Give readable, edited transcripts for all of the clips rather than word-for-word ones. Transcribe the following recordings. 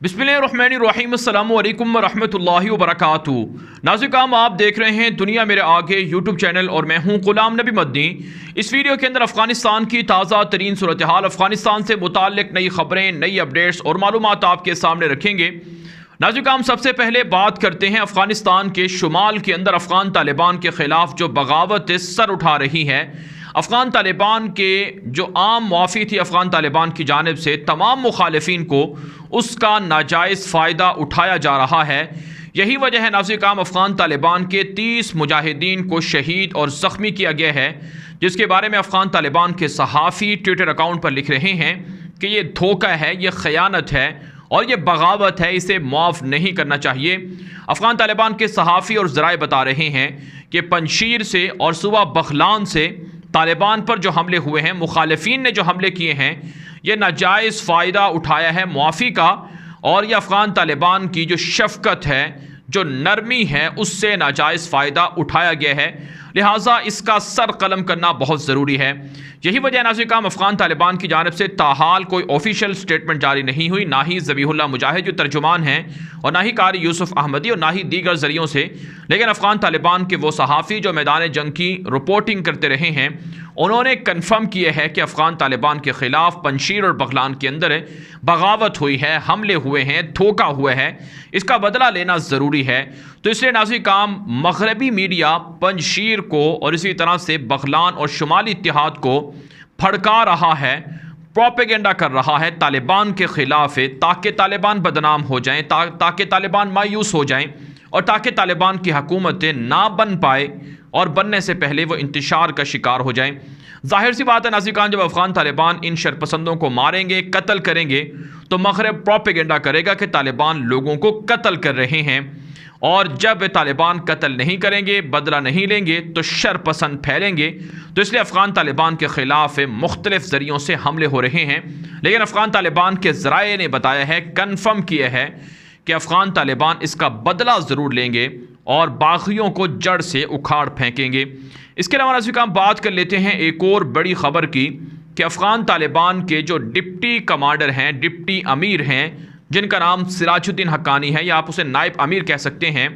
बिस्मिल्लाहिर्रहमानिर्रहीम अस्सलामु अलैकुम वरहमतुल्लाहि वबरकातुहू। नाज़िकाम, आप देख रहे हैं दुनिया मेरे आगे यूट्यूब चैनल और मैं हूं गुलाम नबी मदनी। इस वीडियो के अंदर अफ़गानिस्तान की ताज़ा तरीन सूरत हाल, अफ़गानिस्तान से मुताल्लिक़ नई खबरें, नई अपडेट्स और मालूमात आपके सामने रखेंगे। नाज़िकाम, सबसे पहले बात करते हैं अफ़गानिस्तान के शुमाल के अंदर अफ़गान तालिबान के ख़िलाफ़ जो बगावत सर उठा रही है। अफ़गान तालिबान के जो आम मुआफ़ी थी अफ़गान तालिबान की जानिब से, तमाम मुखालिफिन को उसका नाजायज़ फ़ायदा उठाया जा रहा है। यही वजह है नाज़िकाम, अफ़गान तालिबान के 30 मुजाहिदीन को शहीद और ज़ख्मी किया गया है, जिसके बारे में अफ़गान तालिबान के सहाफ़ी ट्विटर अकाउंट पर लिख रहे हैं कि ये धोखा है, ये ख़यानत है और ये बगावत है, इसे माफ़ नहीं करना चाहिए। अफ़गान तालिबान के सहाफ़ी और ज़राए बता रहे हैं कि पंशीर से और सुबह बखलान से तालिबान पर जो हमले हुए हैं, मुखालिफिन ने जो हमले किए हैं, ये नाजायज़ फ़ायदा उठाया है मुआफ़ी का, और यह अफ़गान तालिबान की जो शफ़क़त है, जो नरमी है, उससे नाजायज़ फ़ायदा उठाया गया है। लिहाजा इसका सर कलम करना बहुत ज़रूरी है। यही वजह नाज़िकाम, अफ़गान तालिबान की जानिब से ताहाल कोई ऑफिशियल स्टेटमेंट जारी नहीं हुई, ना ही ज़बीहुल्लाह मुजाहिद जो तर्जुमान हैं और ना ही कारी यूसुफ अहमदी और ना ही दीगर ज़रियों से। लेकिन अफ़गान तालिबान के वो सहाफ़ी जो मैदान जंग की रिपोर्टिंग करते रहे हैं, उन्होंने कन्फर्म किया है कि अफ़गान तालिबान के ख़िलाफ़ पंशीर और बगलान के अंदर बगावत हुई है, हमले हुए हैं, धोखा हुआ है, इसका बदला लेना ज़रूरी है। तो इसलिए नाज़िकाम, मग़रबी मीडिया पंशीर को और इसी तरह से बगलान और शुमाली इत्तेहाद को भड़का रहा है, प्रोपेगेंडा कर रहा है तालिबान के ख़िलाफ़, ताकि तालिबान बदनाम हो जाएं, ताकि तालिबान मायूस हो जाएं और ताकि तालिबान की हुकूमतें ना बन पाए और बनने से पहले वो इंतशार का शिकार हो जाएं। जाहिर सी बात है नाज़िकान, जब अफ़गान तालिबान इन शरपसंदों को मारेंगे, कत्ल करेंगे, तो मग़रब प्रोपेगेंडा करेगा कि तालिबान लोगों को कत्ल कर रहे हैं, और जब तालिबान कत्ल नहीं करेंगे, बदला नहीं लेंगे, तो शरपसंद फैलेंगे। तो इसलिए अफ़गान तालिबान के ख़िलाफ़ मुख्तलिफ़ ज़रियों से हमले हो रहे हैं। लेकिन अफ़गान तालिबान के ज़राए ने बताया है, कन्फर्म किया है कि अफ़गान तालिबान इसका बदला ज़रूर लेंगे और बाग़ियों को जड़ से उखाड़ फेंकेंगे। इसके अलावा नाज़िकाम, बात कर लेते हैं एक और बड़ी ख़बर की कि अफ़गान तालिबान के जो डिप्टी कमांडर हैं, डिप्टी अमीर हैं, जिनका नाम सिराजुद्दीन हक्कानी है, या आप उसे नायब अमीर कह सकते हैं,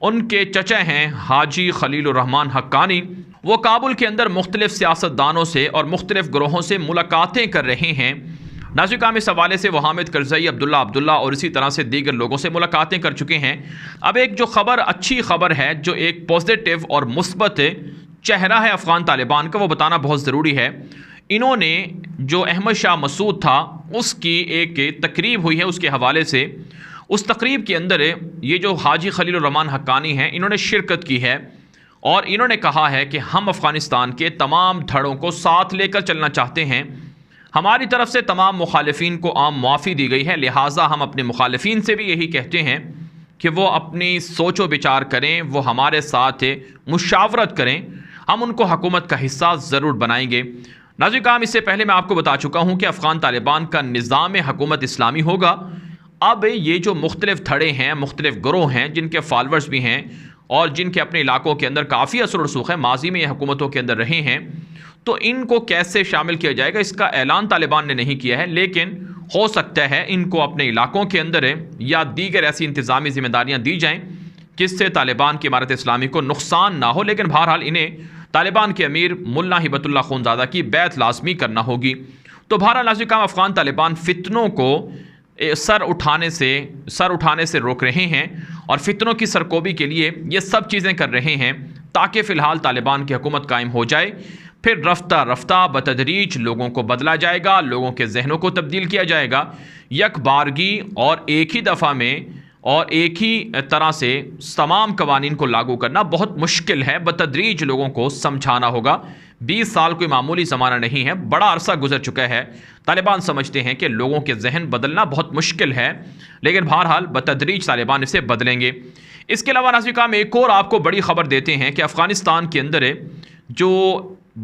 उनके चचा हैं हाजी खलीलुर्रहमान हक्कानी। वो काबुल के अंदर मुख्तलिफ़ सियासतदानों से और मुख्तलिफ़ ग्रोहों से मुलाकातें कर रहे हैं। नाज़िकाम, इस हवाले से वो हामिद करज़ई, अब्दुल्ला और इसी तरह से दीगर लोगों से मुलाकातें कर चुके हैं। अब एक जो ख़बर, अच्छी ख़बर है, जो एक पॉजिटिव और मुस्बत चेहरा है अफ़गान तालिबान का, वो बताना बहुत ज़रूरी है। इन्होंने जो अहमद शाह मसूद था, उसकी एक तकरीब हुई है, उसके हवाले से उस तकरीब के अंदर ये जो हाजी खलीलुर्रहमान हक्कानी हैं, इन्होंने शिरकत की है और इन्होंने कहा है कि हम अफ़गानिस्तान के तमाम धड़ों को साथ लेकर चलना चाहते हैं। हमारी तरफ से तमाम मुखालिफिन को आम मुआफ़ी दी गई है, लिहाजा हम अपने मुखालिफिन से भी यही कहते हैं कि वो अपनी सोचो विचार करें, वो हमारे साथ मुशावरत करें, हम उनको हुकूमत का हिस्सा ज़रूर बनाएंगे। नाज़िकाम, इससे पहले मैं आपको बता चुका हूँ कि अफ़गान तालिबान का निज़ाम हुकूमत इस्लामी होगा। अब ये जो मुख्तलिफ़ धड़े हैं, मुख्तलिफ़ ग्रोह हैं, जिनके फॉलोअर्स भी हैं और जिनके अपने इलाकों के अंदर काफ़ी असर और रसूख है, माजी में ये हुकूमतों के अंदर रहे हैं, तो इनको कैसे शामिल किया जाएगा, इसका ऐलान तालिबान ने नहीं किया है। लेकिन हो सकता है इनको अपने इलाकों के अंदर या दीगर ऐसी इंतज़ामी ज़िम्मेदारियाँ दी जाएँ जिससे तालिबान की इमारत इस्लामी को नुकसान ना हो। लेकिन बहरहाल इन्हें तालिबान के अमीर मुल्ला हिबतुल्लाह खूनज़ादा की बैत लाजमी करना होगी। तो बहरहाल नाज़िकाम, अफ़गान तालिबान फितनों को सर उठाने से रोक रहे हैं और फितनों की सरकोबी के लिए ये सब चीज़ें कर रहे हैं, ताकि फ़िलहाल तालिबान की हुकूमत कायम हो जाए। फिर रफ्ता रफ्ता बतदरीज लोगों को बदला जाएगा, लोगों के जहनों को तब्दील किया जाएगा। यक बारगी और एक ही दफ़ा में और एक ही तरह से तमाम कवानीन को लागू करना बहुत मुश्किल है, बतदरीज लोगों को समझाना होगा। 20 साल कोई मामूली ज़माना नहीं है, बड़ा अरसा गुजर चुका है। तालिबान समझते हैं कि लोगों के जहन बदलना बहुत मुश्किल है, लेकिन बहरहाल बतदरीज तालिबान इसे बदलेंगे। इसके अलावा नाज़िकाम, एक और आपको बड़ी ख़बर देते हैं कि अफ़गानिस्तान के अंदर जो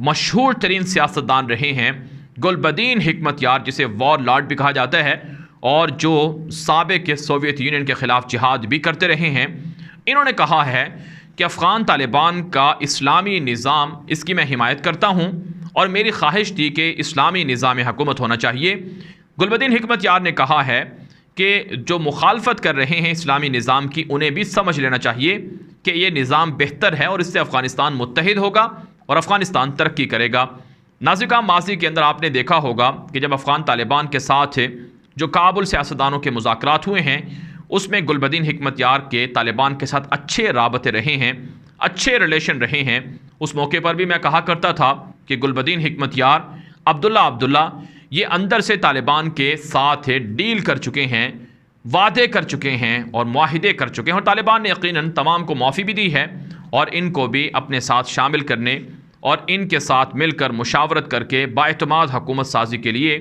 मशहूर तरीन सियासतदान रहे हैं, गुलबदीन हिकमत यार, जिसे वॉर लॉर्ड भी कहा जाता है और जो साबिक़ सोवियत यूनियन के ख़िलाफ़ जिहाद भी करते रहे हैं, इन्होंने कहा है कि अफ़गान तालिबान का इस्लामी निज़ाम, इसकी मैं हिमायत करता हूँ और मेरी ख्वाहिश थी कि इस्लामी निज़ाम हुकूमत होना चाहिए। गुलबदीन हिकमत यार ने कहा है कि जो मुखालफत कर रहे हैं इस्लामी निज़ाम की, उन्हें भी समझ लेना चाहिए कि ये निज़ाम बेहतर है और इससे अफ़गानिस्तान मुत्तहिद होगा और अफ़गानिस्तान तरक्की करेगा। नाज़िका, माज़ी के अंदर आपने देखा होगा कि जब अफ़गान तालिबान के साथ जो काबुल सियासतदानों के मुज़ाकरात हुए हैं, उसमें गुलबदीन हिकमत यार के तालिबान के साथ अच्छे राबते रहे हैं, अच्छे रिलेशन रहे हैं। उस मौके पर भी मैं कहा करता था कि गुलबदीन हिकमत यार, अब्दुल्ला ये अंदर से तालिबान के साथ डील कर चुके हैं, वादे कर चुके हैं और मुआहिदे कर चुके हैं, और तालिबान ने यकीनन तमाम को माफ़ी भी दी है और इनको भी अपने साथ शामिल करने और इनके साथ मिलकर मुशावरत करके बाएतमाद हुकूमत साजी के लिए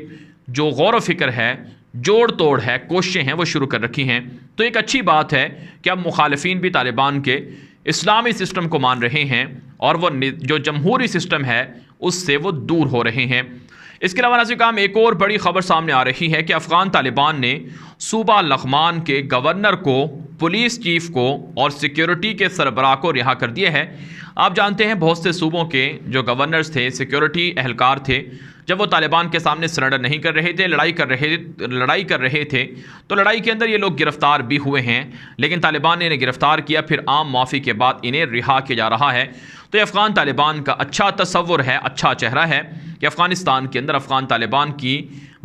जो गौर व फिक्र है, जोड़ तोड़ है, कोशिशें हैं, वो शुरू कर रखी हैं। तो एक अच्छी बात है कि अब मुखालिफिन भी तालिबान के इस्लामी सिस्टम को मान रहे हैं और वो जो जमहूरी सिस्टम है उससे वो दूर हो रहे हैं। इसके अलावा नाज़िर, एक और बड़ी खबर सामने आ रही है कि अफ़गान तालिबान ने सूबा लग़मान के गवर्नर को, पुलिस चीफ को और सिक्योरिटी के सरबराह को रिहा कर दिया है। आप जानते हैं बहुत से सूबों के जो गवर्नर्स थे, सिक्योरिटी एहलकार थे, जब वो तालिबान के सामने सरेंडर नहीं कर रहे थे, लड़ाई कर रहे थे, तो लड़ाई के अंदर ये लोग गिरफ्तार भी हुए हैं, लेकिन तालिबान ने इन्हें गिरफ्तार किया, फिर आम माफ़ी के बाद इन्हें रिहा किया जा रहा है। तो ये अफ़गान तालिबान का अच्छा तसव्वुर है, अच्छा चेहरा है कि अफ़गानिस्तान के अंदर अफ़गान तालिबान की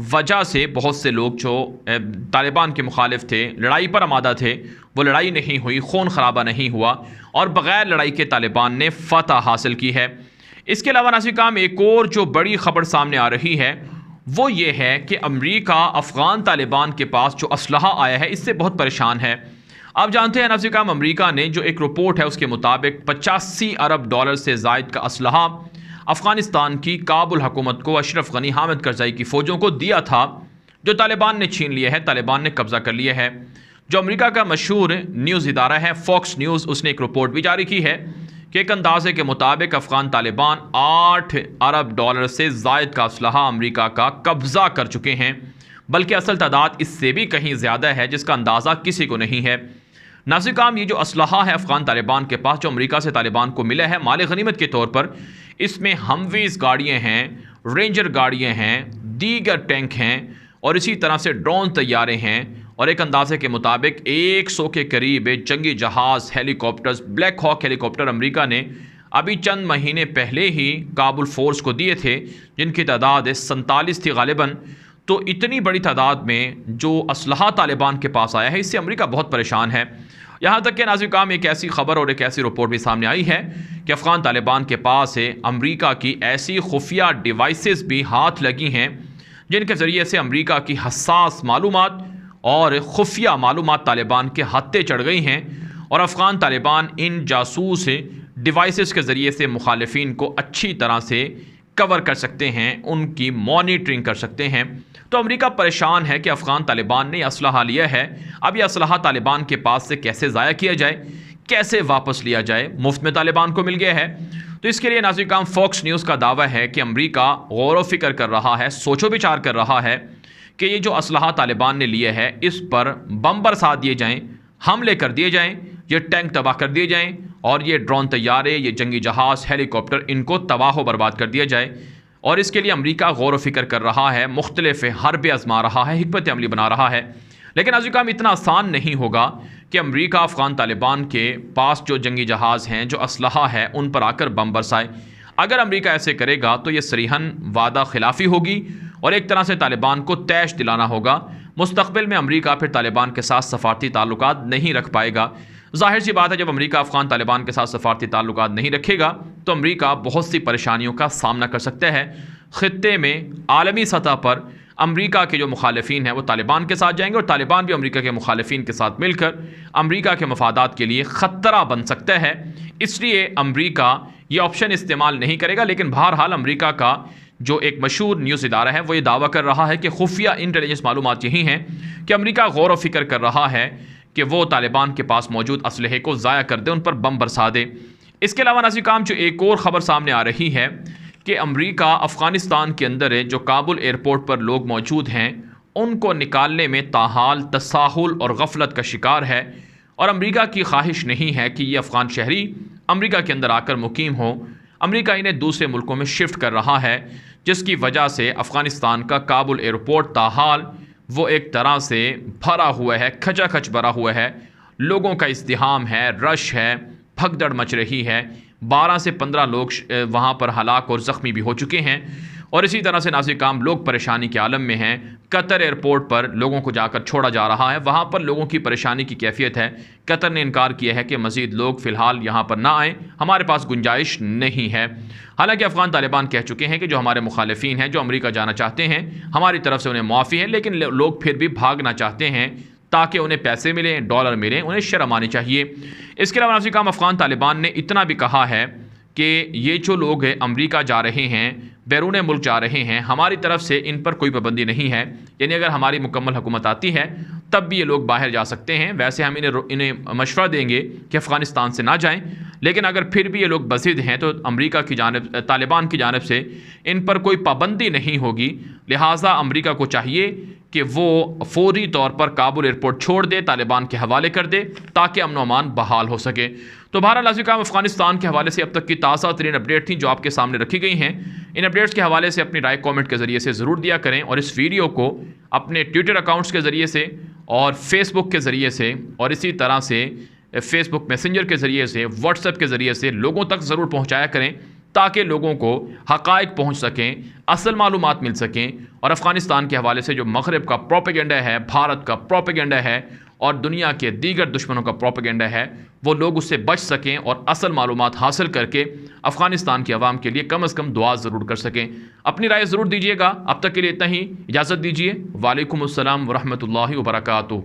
वजह से बहुत से लोग जो तालिबान के मुखालिफ थे, लड़ाई पर आमादा थे, वो लड़ाई नहीं हुई, खून खराबा नहीं हुआ और बग़ैर लड़ाई के तालिबान ने फ़तह हासिल की है। इसके अलावा नाज़िर, एक और जो बड़ी ख़बर सामने आ रही है वो ये है कि अमरीका अफ़गान तालिबान के पास जो असलहा आया है इससे बहुत परेशान है। आप जानते हैं नाज़िर, अमरीका ने जो एक रिपोर्ट है उसके मुताबिक 85 अरब डॉलर से ज़ायद का असलहा अफ़गानिस्तान की काबुल हुकूमत को, अशरफ गनी, हामिद करज़ई की फ़ौजों को दिया था, जो तालिबान ने छीन लिया है, तालिबान ने कब्ज़ा कर लिया है। जो अमरीका का मशहूर न्यूज़ इदारा है फॉक्स न्यूज़, उसने एक रिपोर्ट भी जारी की है कि एक अंदाजे के मुताबिक अफ़गान तालिबान 8 अरब डॉलर से ज़ायद का असलहा अमरीका का कब्ज़ा कर चुके हैं, बल्कि असल तादाद इससे भी कहीं ज़्यादा है जिसका अंदाज़ा किसी को नहीं है। नाज़िर, ये जो असलहा है अफ़गान तालिबान के पास, जो अमरीका से तालिबान को मिला है माल गनीमत के तौर पर, इसमें हमवीज़ गाड़ियाँ हैं, रेंजर गाड़ियाँ हैं, दीगर टैंक हैं और इसी तरह से ड्रोन तैयारे हैं और एक अंदाजे के मुताबिक 100 के करीब जंगी जहाज़, हेलीकॉप्टर्स, ब्लैक हॉक हेलीकॉप्टर अमरीका ने अभी चंद महीने पहले ही काबुल फ़ोर्स को दिए थे, जिनकी तादाद 47 थी गालिबन। तो इतनी बड़ी तादाद में जो असलहा तालिबान के पास आया है, इससे अमरीका बहुत परेशान है। यहाँ तक कि नाज़िर, एक ऐसी खबर और एक ऐसी रिपोर्ट भी सामने आई है कि अफ़गान तालिबान के पास अमरीका की ऐसी खुफिया डिवाइसेस भी हाथ लगी हैं जिनके ज़रिए से अमरीका की हसास मालूमात और खुफिया मालूमात तालिबान के हत्थे चढ़ गई हैं और अफ़गान तालिबान इन जासूस डिवाइसेस के ज़रिए से मुखालिफिन को अच्छी तरह से कवर कर सकते हैं, उनकी मॉनिटरिंग कर सकते हैं। तो अमरीका परेशान है कि अफ़गान तालिबान ने असलहा लिया है, अब यह असलहा तालिबान के पास से कैसे ज़ाया किया जाए, कैसे वापस लिया जाए, मुफ्त में तालिबान को मिल गया है। तो इसके लिए नाज़िर, फॉक्स न्यूज़ का दावा है कि अमरीका गौर व फिक्र कर रहा है, सोचो विचार कर रहा है कि ये जो असलहा तालिबान ने लिया है इस पर बम बरसा दिए जाएँ, हमले कर दिए जाएँ, ये टैंक तबाह कर दिए जाएँ और ये ड्रोन तैयारे, ये जंगी जहाज़, हेलीकॉप्टर, इनको तबाह व बर्बाद कर दिया जाए। और इसके लिए अमरीका गौर व फिक्र कर रहा है, मुख्तलिफ हरबे आजमा रहा है, हिकमत अमली बना रहा है। लेकिन नाज़िर, इतना आसान नहीं होगा कि अमरीका अफ़गान तालिबान के पास जो जंगी जहाज़ हैं, जो असलहा है, उन पर आकर बम बरसाए। अगर अमरीका ऐसे करेगा तो ये सरीहन वादा खिलाफ़ी होगी और एक तरह से तालिबान को तैश दिलाना होगा। मुस्तक़बिल में अमरीका फिर तालिबान के साथ सफ़ारती ताल्लुकात नहीं रख पाएगा। ज़ाहिर सी बात है, जब अमरीका अफ़गान तालिबान के साथ सफ़ारती ताल्लुकात नहीं रखेगा तो अमरीका बहुत सी परेशानियों का सामना कर सकता है। ख़ित्ते में आलमी सतह पर अमरीका के जो मुखालिफिन हैं वो तालिबान के साथ जाएंगे और तालिबान भी अमरीका के मुखालिफिन के साथ मिलकर अमरीका के मफादात के लिए ख़तरा बन सकता है। इसलिए अमरीका ये ऑप्शन इस्तेमाल नहीं करेगा। लेकिन बहरहाल अमरीका का जो एक मशहूर न्यूज़ इदारा है वो ये दावा कर रहा है कि खुफिया इंटेलिजेंस मालूमात यही हैं कि अमरीका गौर व फिक्र कर रहा है कि वो तालिबान के पास मौजूद असलहे को ज़ाया कर दे, उन पर बम बरसा दे। इसके अलावा नाज़िर, जो एक और ख़बर सामने आ रही है कि अमरीका अफ़गानिस्तान के अंदर जो काबुल एयरपोर्ट पर लोग मौजूद हैं उनको निकालने में ताहाल तसाहुल और गफलत का शिकार है और अमरीका की ख्वाहिश नहीं है कि ये अफ़गान शहरी अमरीका के अंदर आकर मुकीम हो। अमरीका इन्हें दूसरे मुल्कों में शिफ्ट कर रहा है, जिसकी वजह से अफ़गानिस्तान का काबुल एयरपोर्ट ताहाल वो एक तरह से भरा हुआ है, खचाखच भरा हुआ है, लोगों का इज़्दिहाम है, रश है, भगदड़ मच रही है। 12 से 15 लोग वहाँ पर हलाक और ज़ख्मी भी हो चुके हैं। और इसी तरह से नाज़िर-ए-किराम लोग परेशानी के आलम में हैं। कतर एयरपोर्ट पर लोगों को जाकर छोड़ा जा रहा है, वहाँ पर लोगों की परेशानी की कैफियत है। कतर ने इनकार किया है कि मज़ीद लोग फ़िलहाल यहाँ पर ना आएँ, हमारे पास गुंजाइश नहीं है। हालांकि अफ़गान तालिबान कह चुके हैं कि जो हमारे मुखालिफिन हैं, जो अमरीका जाना चाहते हैं, हमारी तरफ से उन्हें मुआफ़ी है, लेकिन लोग फिर भी भागना चाहते हैं ताकि उन्हें पैसे मिलें, डॉलर मिलें, उन्हें शर्म आनी चाहिए। इसके अलावा नाज़िर-ए-किराम अफ़गान तालिबान ने इतना भी कहा है कि ये जो लोग हैं अमरीका जा रहे हैं, बैरून मुल्क जा रहे हैं, हमारी तरफ से इन पर कोई पाबंदी नहीं है। यानी अगर हमारी मुकम्मल हुकूमत आती है तब भी ये लोग बाहर जा सकते हैं। वैसे हम इन्हें मशवरा देंगे कि अफ़गानिस्तान से ना जाएं, लेकिन अगर फिर भी ये लोग बज़िद हैं तो अमरीका की जानिब, तालिबान की जानिब से इन पर कोई पाबंदी नहीं होगी। लिहाजा अमरीका को चाहिए कि वो फौरी तौर पर काबुल एयरपोर्ट छोड़ दे, तालिबान के हवाले कर दे, ताकि अमन अमान बहाल हो सके। तो बहरहाल नाज़िर-ए-किराम अफ़गानिस्तान के हवाले से अब तक की ताज़ा तरीन अपडेट थी जो आपके सामने रखी गई हैं। इन अपडेट्स के हवाले से अपनी राय कमेंट के ज़रिए से ज़रूर दिया करें और इस वीडियो को अपने ट्विटर अकाउंट्स के ज़रिए से और फेसबुक के ज़रिए से और इसी तरह से फेसबुक मैसेंजर के ज़रिए से, व्हाट्सएप के ज़रिए से लोगों तक ज़रूर पहुँचाया करें ताकि लोगों को हक़ाइक़ पहुँच सकें, असल मालूमात मिल सकें। और अफ़गानिस्तान के हवाले से जो मग़रिब का प्रोपेगेंडा है, भारत का प्रोपेगेंडा है और दुनिया के दीगर दुश्मनों का प्रोपेगेंडा है, वो लोग उससे बच सकें और असल मालूमात हासिल करके अफ़गानिस्तान की आवाम के लिए कम अज़ कम दुआ ज़रूर कर सकें। अपनी राय ज़रूर दीजिएगा। अब तक के लिए इतना ही, इजाज़त दीजिए। वालेकुम अस्सलाम व रहमतुल्लाहि व बरकातुहू।